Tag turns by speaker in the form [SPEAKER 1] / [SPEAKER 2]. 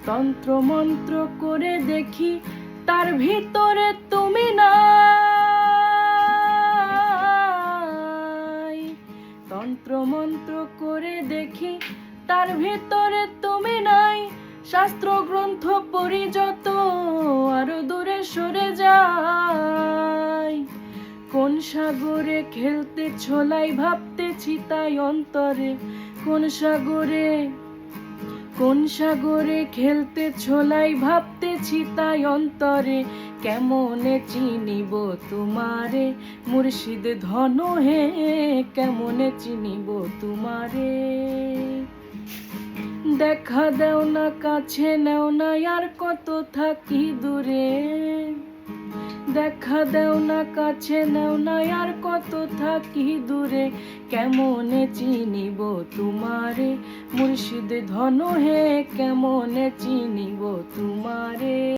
[SPEAKER 1] তন্ত্র মন্ত্র করে দেখি তার ভিতরে তুমি নাই। তন্ত্র মন্ত্র করে দেখি তার ভিতরে তুমি নাই। শাস্ত্র গ্রন্থ পড়ি যত আরো দূরে সরে যাই। কোন সাগরে খেলতে ছোলাই ভাবতেছি তাই অন্তরে। কোন সাগরে খেলতে ছোলাই ভাবতেছি তাই অন্তরে। কেমনে চিনিব তোমারে মুর্শিদ ধন হে, কেমনে চিনিব তোমারে। দেখা দেও না কাছে নেও না আর কত থাকি দূরে। দেখা দেও না কাছে নেও না আর কত থাকি দূরে। কেমনে চিনিব তোমারে মুর্শিদ ধন হে, কেমনে চিনিব